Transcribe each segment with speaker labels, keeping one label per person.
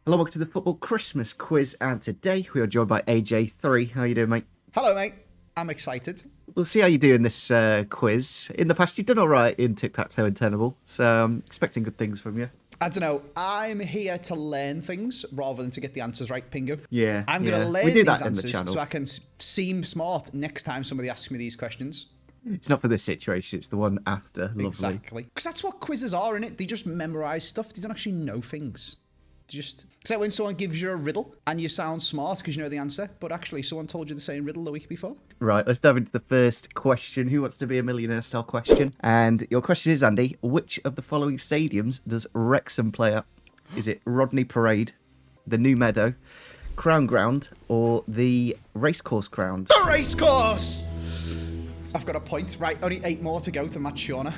Speaker 1: Hello, welcome to the Football Christmas quiz, and today we are joined by AJ3. How you doing, mate?
Speaker 2: Hello, mate. I'm excited.
Speaker 1: We'll see how you do in this quiz. In the past, you've done all right in tic-tac-toe and tenable, so I'm expecting good things from you.
Speaker 2: I don't know. I'm here to learn things rather than to get the answers right, Pingo.
Speaker 1: Yeah,
Speaker 2: I'm going to learn these answers so I can seem smart next time somebody asks me these questions.
Speaker 1: It's not for this situation, it's the one after. Lovely.
Speaker 2: Exactly. Because that's what quizzes are, innit? They just memorise stuff. They don't actually know things. It's like when someone gives you a riddle and you sound smart because you know the answer, but actually someone told you the same riddle the week before.
Speaker 1: Right, let's dive into the first question. Who wants to be a millionaire style question? And your question is, Andy, which of the following stadiums does Wrexham play at? Is it Rodney Parade, the New Meadow, Crown Ground, or the Racecourse Ground?
Speaker 2: The Racecourse! I've got a point. Right, only 8 more to go to match Shauna.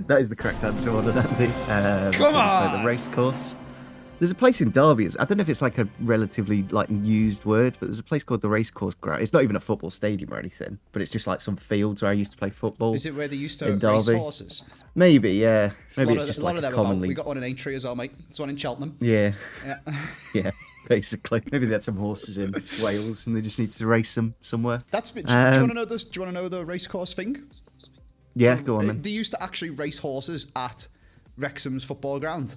Speaker 1: That is the correct answer, well done, Andy.
Speaker 2: Come on!
Speaker 1: The Racecourse. There's a place in Derby. I don't know if it's like a relatively used word, but there's a place called the Racecourse Ground. It's not even a football stadium or anything, but it's just like some fields where I used to play football.
Speaker 2: Is it where they used to race horses?
Speaker 1: Maybe, yeah. Maybe it's just like commonly.
Speaker 2: We got one in Aintree as well, mate. There's one in Cheltenham.
Speaker 1: Yeah. Yeah, basically. Maybe they had some horses in Wales and they just needed to race them somewhere.
Speaker 2: Do you want to know this? Do you want to know the racecourse thing?
Speaker 1: Yeah, go on then.
Speaker 2: They used to actually race horses at Wrexham's football ground.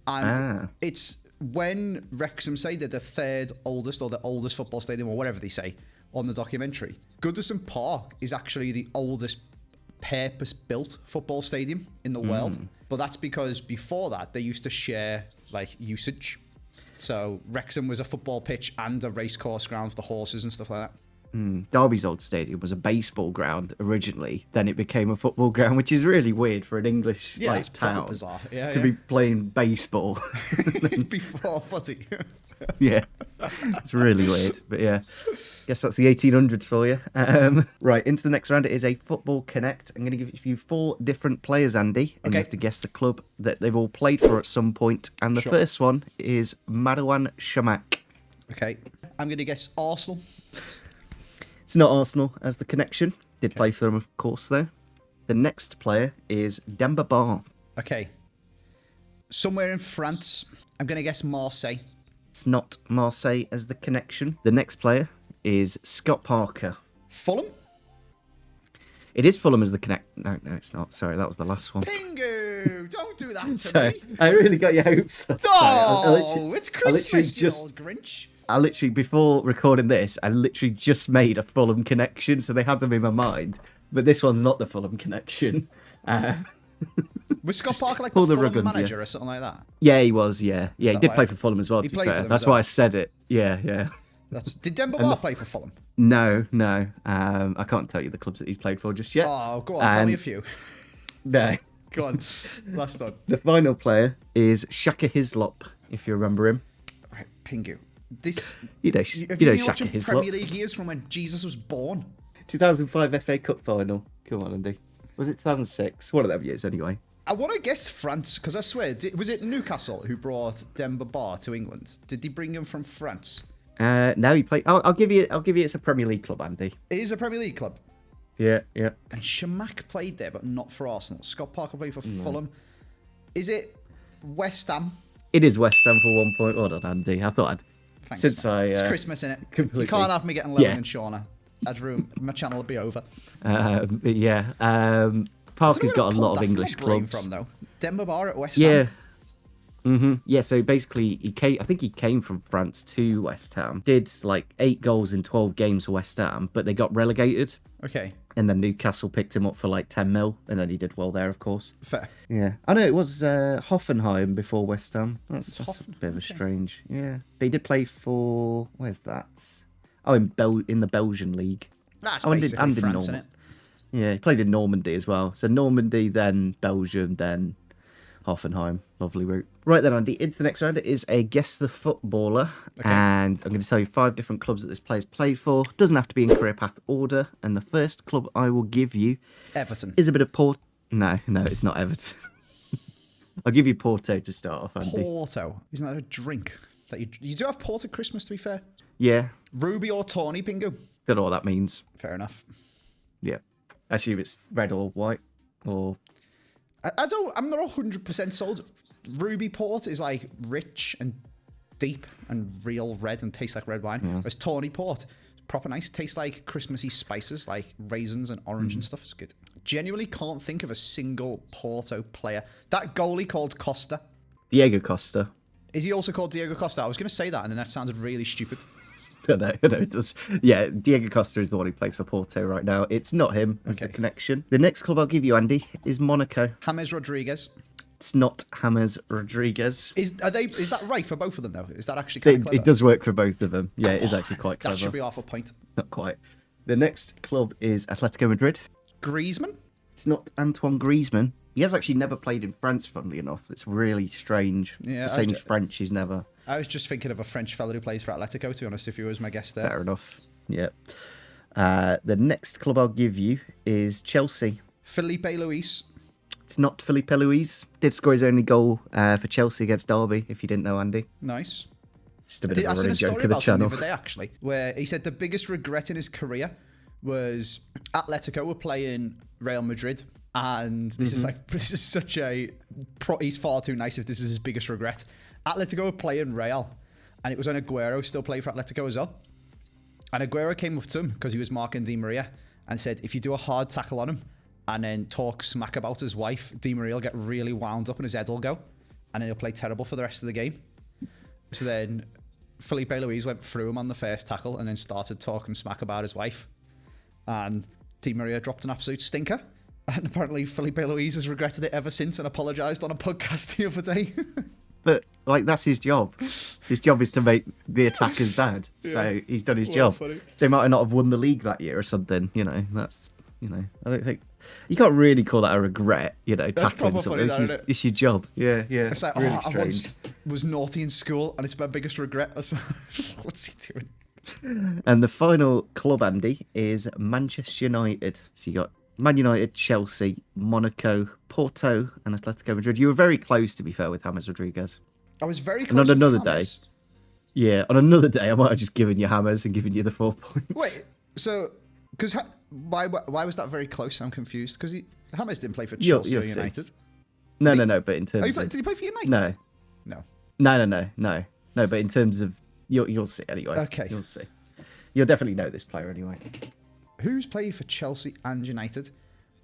Speaker 2: And it's when Wrexham say they're the third oldest or the oldest football stadium or whatever they say on the documentary. Goodison Park is actually the oldest purpose-built football stadium in the world. But that's because before that, they used to share usage. So Wrexham was a football pitch and a racecourse ground for the horses and stuff like that.
Speaker 1: Derby's old stadium was a baseball ground originally. Then it became a football ground, which is really weird for an English town
Speaker 2: bizarre.
Speaker 1: to be playing baseball
Speaker 2: before footy.
Speaker 1: Yeah, it's really weird. But yeah, guess that's the 1800s for you. Right, into the next round. It is a Football Connect. I'm going to give you 4 different players, Andy, and you have to guess the club that they've all played for at some point. And the first one is Marouane Chamakh.
Speaker 2: Okay, I'm going to guess Arsenal.
Speaker 1: It's not Arsenal as the connection. Did play for them, of course, though. The next player is Demba Ba.
Speaker 2: Okay. Somewhere in France. I'm going to guess Marseille.
Speaker 1: It's not Marseille as the connection. The next player is Scott Parker.
Speaker 2: Fulham?
Speaker 1: It is Fulham as the connect. No, it's not. Sorry, that was the last one.
Speaker 2: Pingu! Don't do that to me.
Speaker 1: I really got your hopes up.
Speaker 2: Oh, it's Christmas, you old Grinch.
Speaker 1: Before recording this, I literally just made a Fulham connection, so they had them in my mind. But this one's not the Fulham connection.
Speaker 2: Was Scott Parker like the Fulham manager or something like that?
Speaker 1: Yeah, he was, yeah. Yeah, he did play for Fulham as well, to be fair. That's why I said it. Yeah.
Speaker 2: Did Demba Ba play for Fulham?
Speaker 1: No. I can't tell you the clubs that he's played for just yet.
Speaker 2: Oh, go on, tell me a few.
Speaker 1: No.
Speaker 2: Go on, last one.
Speaker 1: The final player is Shaka Hislop, if you remember him.
Speaker 2: Right, Pingu.
Speaker 1: You know Shaka Hislop.
Speaker 2: Premier League years from when Jesus was born.
Speaker 1: 2005 FA Cup final. Come on, Andy. Was it 2006? One of them years, anyway.
Speaker 2: I want to guess France, because I swear, was it Newcastle who brought Demba Ba to England? Did they bring him from France?
Speaker 1: No, he played. I'll give you. It's a Premier League club, Andy.
Speaker 2: It is a Premier League club.
Speaker 1: Yeah.
Speaker 2: And Chamakh played there, but not for Arsenal. Scott Parker played for Fulham. Is it West Ham?
Speaker 1: It is West Ham for 1 point. Well done, Andy. I thought
Speaker 2: Thanks, it's Christmas, innit? You can't have me getting lower than Shauna. I'd ruin my channel would be over.
Speaker 1: Parker's got a lot of English clubs.
Speaker 2: From though, Demba Ba at West Ham.
Speaker 1: Yeah, so basically I think he came from France to West Ham. Did 8 goals in 12 games for West Ham, but they got relegated.
Speaker 2: Okay.
Speaker 1: And then Newcastle picked him up for 10 mil, and then he did well there, of course.
Speaker 2: Fair.
Speaker 1: Yeah. I know it was Hoffenheim before West Ham. That's a bit of a strange. Yeah. But he did play for, where's that? Oh, in the Belgian league.
Speaker 2: That's basically France, isn't it?
Speaker 1: Yeah, he played in Normandy as well. So Normandy, then Belgium, then Hoffenheim. Lovely route. Right then, Andy, into the next round. It is a Guess the Footballer. Okay. And I'm going to tell you 5 different clubs that this player's played for. Doesn't have to be in career path order. And the first club I will give you...
Speaker 2: Everton.
Speaker 1: ...is a bit of No, it's not Everton. I'll give you Porto to start off, Andy.
Speaker 2: Porto? Isn't that a drink? That you do have Porto Christmas, to be fair.
Speaker 1: Yeah.
Speaker 2: Ruby or tawny, Pingu?
Speaker 1: Don't know what that means.
Speaker 2: Fair enough.
Speaker 1: Yeah. I assume it's red or white or...
Speaker 2: I'm not 100% sold. Ruby Port is rich and deep and real red and tastes like red wine. Whereas Tawny Port, proper nice, tastes like Christmassy spices like raisins and orange and stuff. It's good. Genuinely can't think of a single Porto player. That goalie called Costa.
Speaker 1: Diego Costa.
Speaker 2: Is he also called Diego Costa? I was going to say that, and then that sounded really stupid.
Speaker 1: No, it does. Yeah, Diego Costa is the one who plays for Porto right now. It's not him as the connection. The next club I'll give you, Andy, is Monaco.
Speaker 2: James Rodriguez.
Speaker 1: It's not James Rodriguez.
Speaker 2: Is that right for both of them, though? Is that actually kind of clever?
Speaker 1: It does work for both of them. Yeah, it is actually quite clever.
Speaker 2: That should be half a point.
Speaker 1: Not quite. The next club is Atletico Madrid.
Speaker 2: Griezmann?
Speaker 1: It's not Antoine Griezmann. He has actually never played in France, funnily enough. It's really strange.
Speaker 2: Yeah,
Speaker 1: the same as French, he's never...
Speaker 2: I was just thinking of a French fella who plays for Atletico, to be honest, if he was my guest there.
Speaker 1: Fair enough. Yeah. The next club I'll give you is Chelsea.
Speaker 2: Felipe Luis.
Speaker 1: It's not Felipe Luis. Did score his only goal for Chelsea against Derby, if you didn't know, Andy.
Speaker 2: Nice.
Speaker 1: Just a bit of a
Speaker 2: I seen
Speaker 1: running
Speaker 2: a story
Speaker 1: joke of the
Speaker 2: about him the
Speaker 1: channel.
Speaker 2: other day, actually, where he said the biggest regret in his career was Atletico were playing Real Madrid, and this is such a... He's far too nice if this is his biggest regret. Atletico were playing Real, and it was when Aguero still played for Atletico as well. And Aguero came up to him because he was marking Di Maria and said, if you do a hard tackle on him and then talk smack about his wife, Di Maria will get really wound up and his head will go, and then he'll play terrible for the rest of the game. So then Felipe Luis went through him on the first tackle and then started talking smack about his wife. And Di Maria dropped an absolute stinker. And apparently Felipe Luis has regretted it ever since and apologised on a podcast the other day.
Speaker 1: But, like, that's his job. His job is to make the attackers bad. So he's done his job.
Speaker 2: Funny.
Speaker 1: They might not have won the league that year or something, that's, I don't think... You can't really call that a regret, tackling something.
Speaker 2: Funny,
Speaker 1: it's your job. Yeah.
Speaker 2: It's like,
Speaker 1: really
Speaker 2: I once was naughty in school and it's my biggest regret. What's he doing?
Speaker 1: And the final club, Andy, is Manchester United. So you got Man United, Chelsea, Monaco, Porto, and Atletico Madrid. You were very close, to be fair, with James Rodriguez.
Speaker 2: I was very close.
Speaker 1: And on another day,
Speaker 2: James.
Speaker 1: on another day, I might have just given you Hammers and given you the 4 points.
Speaker 2: Wait, so because why was that very close? I'm confused because James didn't play for Chelsea or United.
Speaker 1: No. But in terms,
Speaker 2: did he play for United?
Speaker 1: No. But in terms of, you'll see anyway.
Speaker 2: Okay,
Speaker 1: you'll see. You'll definitely know this player anyway.
Speaker 2: Who's played for Chelsea and United?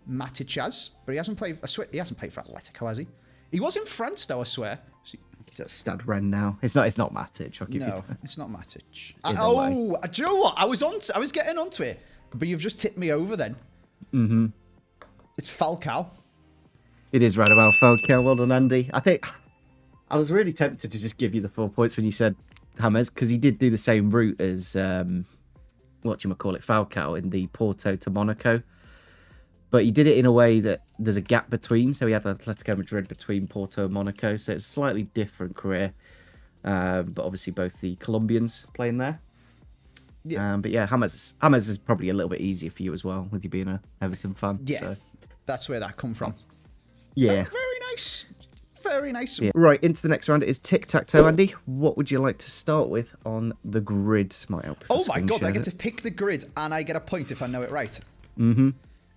Speaker 2: Matic, but he hasn't played. I swear he hasn't played for Atletico, has he? He was in France, though. I swear.
Speaker 1: He's at Stade Rennes now. It's not Matic. I'll give you that.
Speaker 2: It's not Matic.
Speaker 1: Do
Speaker 2: you know what? I was getting onto it, but you've just tipped me over. Then.
Speaker 1: Mm-hmm.
Speaker 2: It's Falcao.
Speaker 1: It is Radamel Falcao. Well done, Andy. I think I was really tempted to just give you the 4 points when you said James, because he did do the same route as Falcao in the Porto to Monaco. But he did it in a way that there's a gap between. So he had Atletico Madrid between Porto and Monaco. So it's a slightly different career. But obviously both the Colombians playing there. Yeah. But yeah, James is probably a little bit easier for you as well, with you being an Everton fan.
Speaker 2: Yeah,
Speaker 1: so.
Speaker 2: That's where that come from.
Speaker 1: Yeah.
Speaker 2: Very nice. Very nice.
Speaker 1: Yeah. Right, into the next round. It is tic-tac-toe, Andy. What would you like to start with on the grid? Might help.
Speaker 2: Oh my God, I get to pick the grid and I get a point if I know it right.
Speaker 1: Mm-hmm.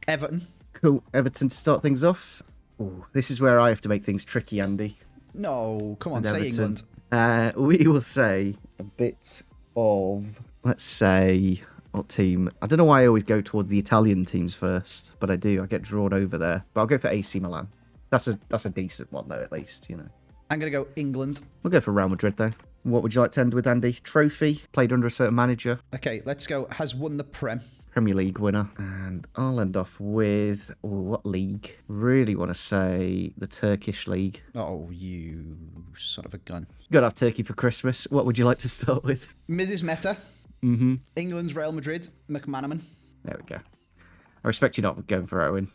Speaker 2: Everton.
Speaker 1: Cool. Everton to start things off. Ooh, this is where I have to make things tricky, Andy.
Speaker 2: No, come on, say
Speaker 1: Everton.
Speaker 2: England.
Speaker 1: We will say a bit of, let's say, what team? I don't know why I always go towards the Italian teams first, but I do. I get drawn over there. But I'll go for AC Milan. That's a decent one, though, at least,
Speaker 2: I'm going to go England.
Speaker 1: We'll go for Real Madrid, though. What would you like to end with, Andy? Trophy, played under a certain manager.
Speaker 2: Okay, let's go. Has won the
Speaker 1: Premier League winner. And I'll end off with, what league? Really want to say the Turkish league.
Speaker 2: Oh, you son of a gun.
Speaker 1: Got to have turkey for Christmas. What would you like to start with?
Speaker 2: Mrs. Meta.
Speaker 1: Mm-hmm.
Speaker 2: England's Real Madrid. McManaman.
Speaker 1: There we go. I respect you not going for Owen.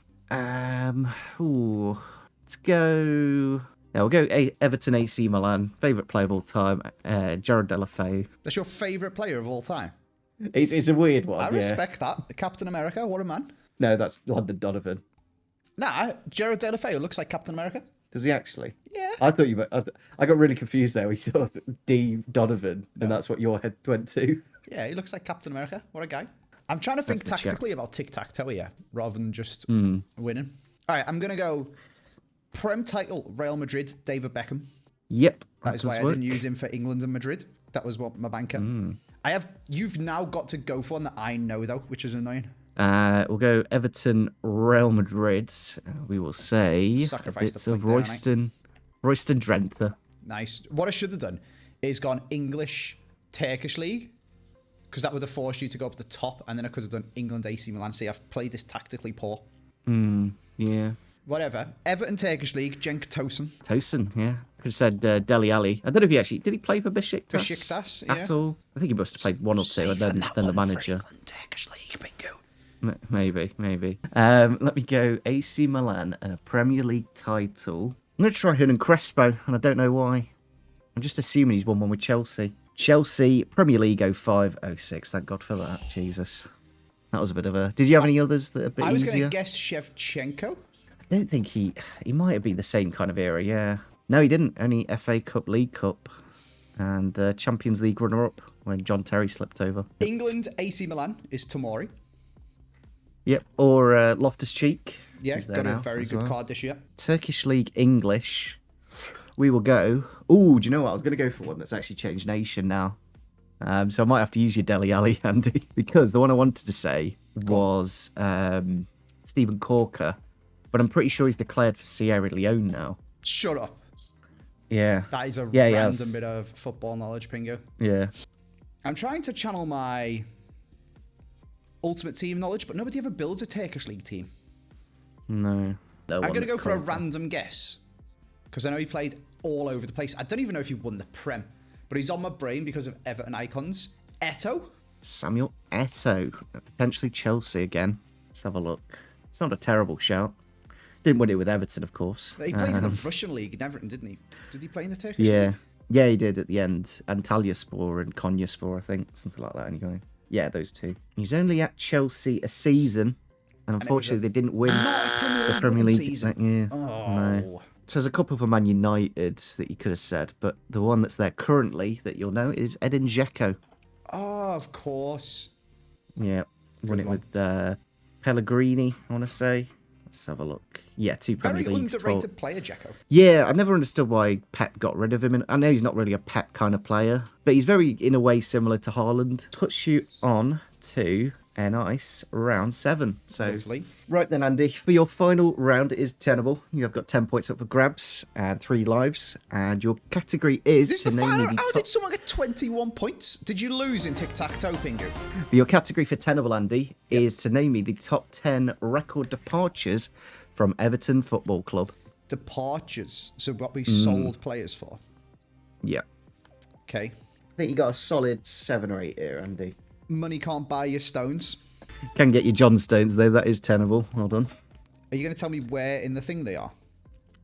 Speaker 1: Let's go... Yeah, we'll go Everton, AC Milan. Favourite player of all time, Jared Delafeu.
Speaker 2: That's your favourite player of all time?
Speaker 1: It's a weird one.
Speaker 2: I respect that. Captain America, what a man.
Speaker 1: No, that's London Donovan.
Speaker 2: Nah, Jared Delafeu looks like Captain America.
Speaker 1: Does he actually?
Speaker 2: Yeah.
Speaker 1: I thought you... I got really confused there. We saw D. Donovan, and that's what your head went to.
Speaker 2: Yeah, he looks like Captain America. What a guy. I'm trying to think tactically about tic-tac-toe here, rather than just winning. All right, I'm going to go Prem title, Real Madrid, David Beckham.
Speaker 1: Yep.
Speaker 2: That is why I didn't use him for England and Madrid. That was what my banker. You've now got to go for one that I know, though, which is annoying.
Speaker 1: We'll go Everton, Real Madrid. We will say a bit of Royston Drenthe.
Speaker 2: Nice. What I should have done is gone English Turkish League, because that would have forced you to go up the top, and then I could have done England AC Milan. See, I've played this tactically poor.
Speaker 1: Yeah.
Speaker 2: Whatever. Everton Turkish League, Cenk Tosun.
Speaker 1: Tosun, yeah. Could have said Dele Alli. I don't know if he actually... Did he play for Besiktas?
Speaker 2: Besiktas, yeah.
Speaker 1: At all? I think he must have played one or two, and then the manager.
Speaker 2: England Turkish League, bingo.
Speaker 1: Maybe. Let me go AC Milan and a Premier League title. I'm going to try Hernan Crespo, and I don't know why. I'm just assuming he's won one with Chelsea. Chelsea, Premier League 05-06. Thank God for that. Jesus. That was a bit of a... Did you have any others that are a bit easier?
Speaker 2: I was going to guess Shevchenko.
Speaker 1: I don't think he might have been the same kind of era, yeah. No, he didn't. Only FA Cup, League Cup, and Champions League runner-up when John Terry slipped over.
Speaker 2: England AC Milan is Tomori.
Speaker 1: Yep, or Loftus-Cheek.
Speaker 2: Yeah, got a very good card this year.
Speaker 1: Turkish League English. We will go... Ooh, do you know what? I was going to go for one that's actually changed nation now. So I might have to use your Dele Alli, Andy. Because the one I wanted to say was Stephen Corker. But I'm pretty sure he's declared for Sierra Leone now.
Speaker 2: Shut up.
Speaker 1: Yeah.
Speaker 2: That is a random bit of football knowledge, Pingo.
Speaker 1: Yeah.
Speaker 2: I'm trying to channel my Ultimate Team knowledge, but nobody ever builds a Turkish League team.
Speaker 1: No.
Speaker 2: I'm going to go for a random guess, because I know he played all over the place. I don't even know if he won the Prem, but he's on my brain because of Everton icons. Eto'o?
Speaker 1: Samuel Eto'o. Potentially Chelsea again. Let's have a look. It's not a terrible shout. Didn't win it with Everton, of course.
Speaker 2: He played in the Russian league in Everton, didn't he? Did he play in the Turkish league?
Speaker 1: Yeah, he did at the end. Antalyaspor and Konyaspor, I think. Something like that, anyway. Yeah, those two. He's only at Chelsea a season, and unfortunately they didn't win the Premier League that year. No. So there's a couple for Man United that you could have said, but the one that's there currently that you'll know is Edin Dzeko.
Speaker 2: Oh, of course.
Speaker 1: Yeah, won it with Pellegrini, I want to say. Let's have a look. Yeah, 2 Premier Leagues.
Speaker 2: Very underrated player, Dzeko.
Speaker 1: Yeah, I never understood why Pep got rid of him. And I know he's not really a Pep kind of player, but he's very, in a way, similar to Haaland. Puts you on to a nice round 7. So,
Speaker 2: lovely. Right
Speaker 1: then, Andy, for your final round, it is tenable. You have got 10 points up for grabs and 3 lives. And your category is...
Speaker 2: This is the final. How did someone get 21 points? Did you lose in tic-tac-toe, Pingu?
Speaker 1: Your category for tenable, Andy, is to name me the top 10 record departures from Everton Football Club.
Speaker 2: Departures? So what we sold players for?
Speaker 1: Yeah.
Speaker 2: Okay.
Speaker 1: I think you got a solid 7 or 8 here, Andy.
Speaker 2: Money can't buy your stones.
Speaker 1: Can get your John Stones, though. That is tenable. Well done.
Speaker 2: Are you going to tell me where in the thing they are?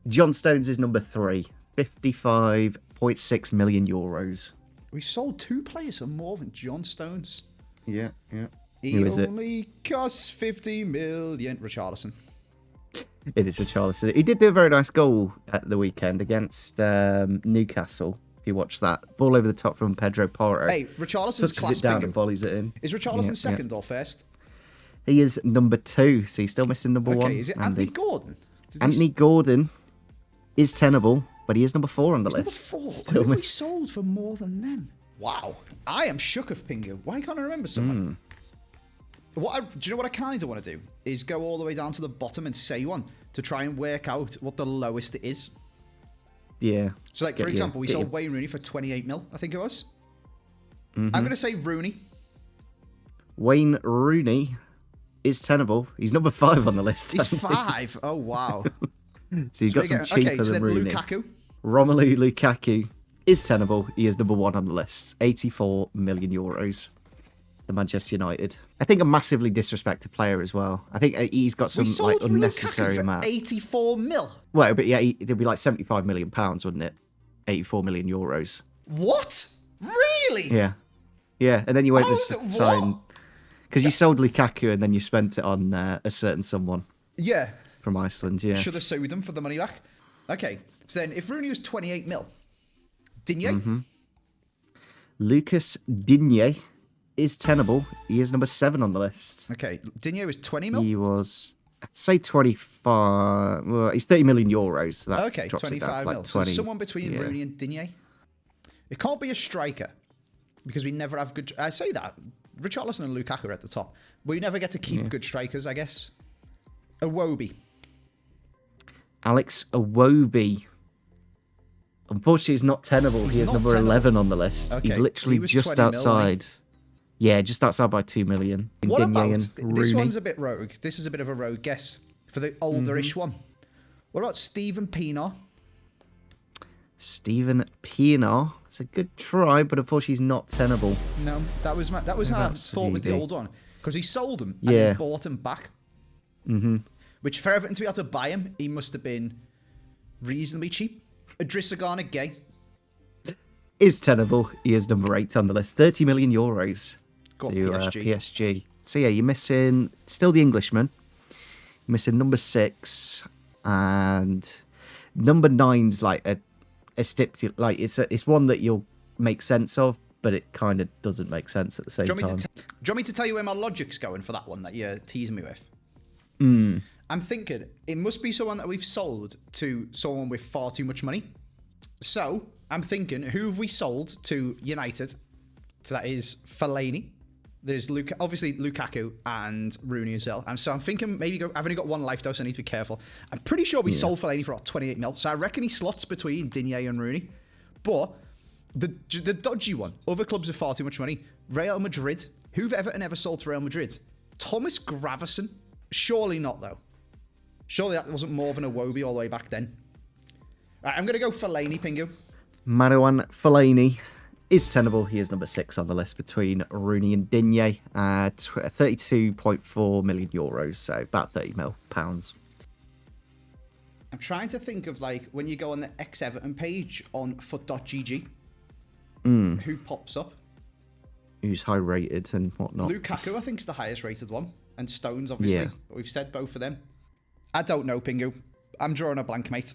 Speaker 1: John Stones is number 3. 55.6 million euros.
Speaker 2: We sold 2 players for more than John Stones.
Speaker 1: Yeah.
Speaker 2: He only costs 50 million. Richarlison.
Speaker 1: It is Richarlison. He did do a very nice goal at the weekend against Newcastle. If you watch that. Ball over the top from Pedro Porro.
Speaker 2: Hey, Richarlison's class.
Speaker 1: It down and volleys it in.
Speaker 2: Is Richarlison second or first?
Speaker 1: He is number 2, so he's still missing number 1.
Speaker 2: Is it Anthony Gordon?
Speaker 1: Anthony Gordon is tenable, but he is number 4 on the list.
Speaker 2: Number 4?
Speaker 1: Still
Speaker 2: we sold for more than them. Wow. I am shook of Pingu. Why can't I remember someone? Do you know what I kind of want to do? Is go all the way down to the bottom and say one to try and work out what the lowest it is.
Speaker 1: Yeah.
Speaker 2: So, like, for example, we sold Wayne Rooney for 28 mil, I think it was. I'm going to say Rooney.
Speaker 1: Wayne Rooney is tenable. He's number 5 on the list.
Speaker 2: He's 5? Oh, wow.
Speaker 1: So you've got some cheaper than Rooney.
Speaker 2: Lukaku.
Speaker 1: Romelu Lukaku is tenable. He is number 1 on the list. 84 million euros. To Manchester United. I think a massively disrespected player as well. I think he's got some like unnecessary amount.
Speaker 2: 84 mil.
Speaker 1: Well, but yeah, it'd be like 75 million pounds, wouldn't it? 84 million euros.
Speaker 2: What? Really?
Speaker 1: Yeah. Yeah, and then you went to sign because you sold Lukaku and then you spent it on a certain someone.
Speaker 2: Yeah.
Speaker 1: From Iceland, yeah.
Speaker 2: Should have sued them for the money back. Okay, so then if Rooney was 28 mil, Digne?
Speaker 1: Lucas Digne is tenable. He is number 7 on the list.
Speaker 2: Okay, Digne was 20 mil?
Speaker 1: He was, I'd say 25. Well, he's 30 million euros. So that
Speaker 2: okay,
Speaker 1: drops
Speaker 2: 25
Speaker 1: it down to like
Speaker 2: mil.
Speaker 1: 20.
Speaker 2: So someone between Rooney and Digne? It can't be a striker because we never have good. I say that Richarlison and Lukaku are at the top. We never get to keep good strikers, I guess. Iwobi.
Speaker 1: Alex Iwobi. Unfortunately, he's not tenable. He is number 11 on the list.
Speaker 2: Okay.
Speaker 1: He's literally just outside. Yeah, just outside by 2 million.
Speaker 2: What about this one's a bit rogue. This is a bit of a rogue guess for the older-ish one. What about Steven Pienaar?
Speaker 1: Steven Pienaar. It's a good try, but unfortunately he's not tenable.
Speaker 2: No, that was my thought with the old one. Because he sold them and then bought him back. Which, for Everton to be able to buy him, he must have been reasonably cheap. Adrisagana Gay.
Speaker 1: Is tenable. He is number 8 on the list. 30 million euros to PSG. So yeah, you're missing still the Englishman. You're missing number 6 and number 9's like a like it's one that you'll make sense of, but it kind of doesn't make sense at the same time.
Speaker 2: Do you want me to tell you where my logic's going for that one that you're teasing me with? I'm thinking it must be someone that we've sold to someone with far too much money. So I'm thinking, who have we sold to United? So that is Fellaini. There's obviously Lukaku and Rooney as well. And so I'm thinking maybe I've only got one life though, so I need to be careful. I'm pretty sure we sold Fellaini for about 28 mil. So I reckon he slots between Digne and Rooney. But the dodgy one, other clubs have far too much money. Real Madrid. Who've Everton ever sold to Real Madrid? Thomas Gravesen. Surely not though. Surely that wasn't more than a Iwobi all the way back then. Right, I'm going to go Fellaini, Pingu.
Speaker 1: Marouane Fellaini is tenable. He is number 6 on the list between Rooney and Digne. 32.4 million euros, so about 30 mil pounds.
Speaker 2: I'm trying to think of like when you go on the ex-Everton page on foot.gg, who pops up?
Speaker 1: Who's high rated and whatnot.
Speaker 2: Lukaku, I think, is the highest rated one. And Stones, obviously. Yeah. But we've said both of them. I don't know, Pingu. I'm drawing a blank, mate.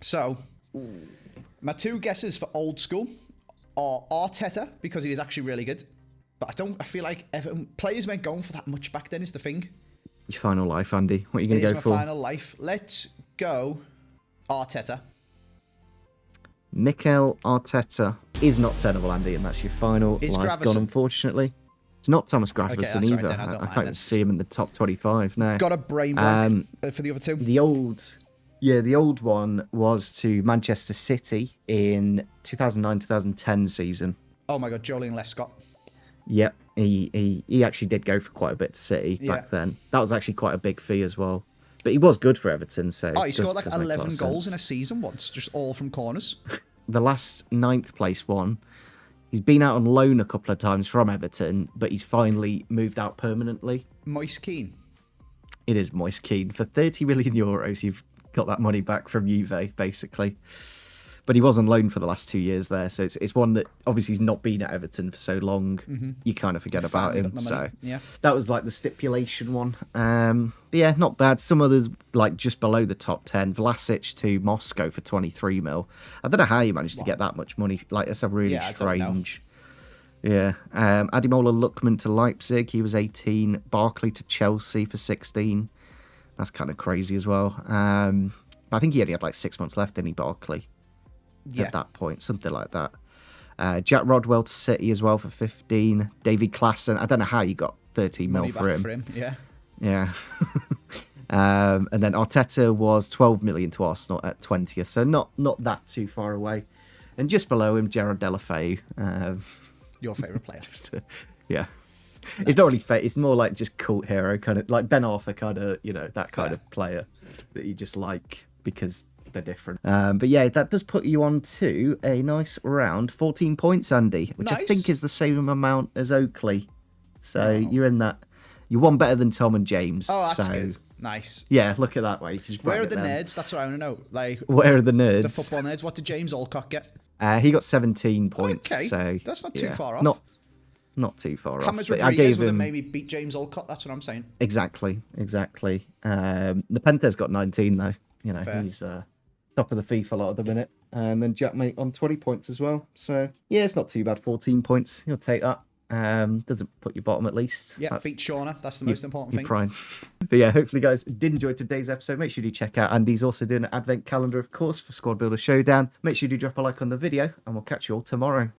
Speaker 2: So, my 2 guesses for old school are Arteta, because he was actually really good. But I feel like Everton players weren't going for that much back then, is the thing.
Speaker 1: Your final life, Andy. What are you going to go for?
Speaker 2: My final life. Let's go Arteta.
Speaker 1: Mikel Arteta is not tenable, Andy, and that's your final life gone, unfortunately. It's not Thomas Gravesen either. I can't even see him in the top 25 now.
Speaker 2: Got a brain blank for the other 2.
Speaker 1: The old one was to Manchester City in 2009-2010 season.
Speaker 2: Oh my God, Joleon Lescott.
Speaker 1: Yep, he actually did go for quite a bit to City back then. That was actually quite a big fee as well. But he was good for Everton, so...
Speaker 2: Oh, he scored like 11 goals in a season once, just all from corners.
Speaker 1: The last 9th place one, he's been out on loan a couple of times from Everton, but he's finally moved out permanently.
Speaker 2: Moise Kean.
Speaker 1: It is Moise Kean. For 30 million euros, you've got that money back from Juve, basically. But he was on loan for the last 2 years there, so it's one that obviously he's not been at Everton for so long. You kind of forget about him. So that was like the stipulation one. But yeah, not bad. Some others like just below the top 10. Vlasic to Moscow for 23 mil. I don't know how you managed to get that much money. Like, that's a really strange. Yeah. Ademola Lookman to Leipzig. He was 18. Barkley to Chelsea for 16. That's kind of crazy as well. But I think he only had like 6 months left, didn't he, Barkley? At that point, something like that. Jack Rodwell to City as well for 15. David Klaassen, I don't know how you got 13 mil for him. Yeah. And then Arteta was 12 million to Arsenal at 20th, so not that too far away. And just below him, Gerard Deulofeu.
Speaker 2: Your favourite player.
Speaker 1: Yeah. Nice. It's not really fake. It's more like just cult hero, kind of like Ben Arthur, kind of, that kind of player that you just like because they're different. But yeah, that does put you on to a nice round 14 points, Andy, which I think is the same amount as Oakley. So you're in that. You're one better than Tom and James.
Speaker 2: Oh, that's good. Nice.
Speaker 1: Yeah, look at that way.
Speaker 2: Where are the nerds? That's what I want to know. Like,
Speaker 1: where are the nerds?
Speaker 2: The football nerds. What did James Alcott get?
Speaker 1: He got 17 points.
Speaker 2: Okay,
Speaker 1: so
Speaker 2: that's not too far off.
Speaker 1: Not too far off.
Speaker 2: James Rodriguez would have maybe beat James Alcott. That's what I'm saying.
Speaker 1: Exactly. Nepenthes got 19 though.
Speaker 2: Fair.
Speaker 1: He's top of the FIFA lot at the minute. And then Jack Mate on 20 points as well. So yeah, it's not too bad. 14 points. You'll take that. Doesn't put your bottom at least.
Speaker 2: Yeah, beat Shauna. That's the most important thing.
Speaker 1: Prime. But yeah, hopefully you guys did enjoy today's episode. Make sure you check out Andy's also doing an advent calendar, of course, for Squad Builder Showdown. Make sure you do drop a like on the video, and we'll catch you all tomorrow.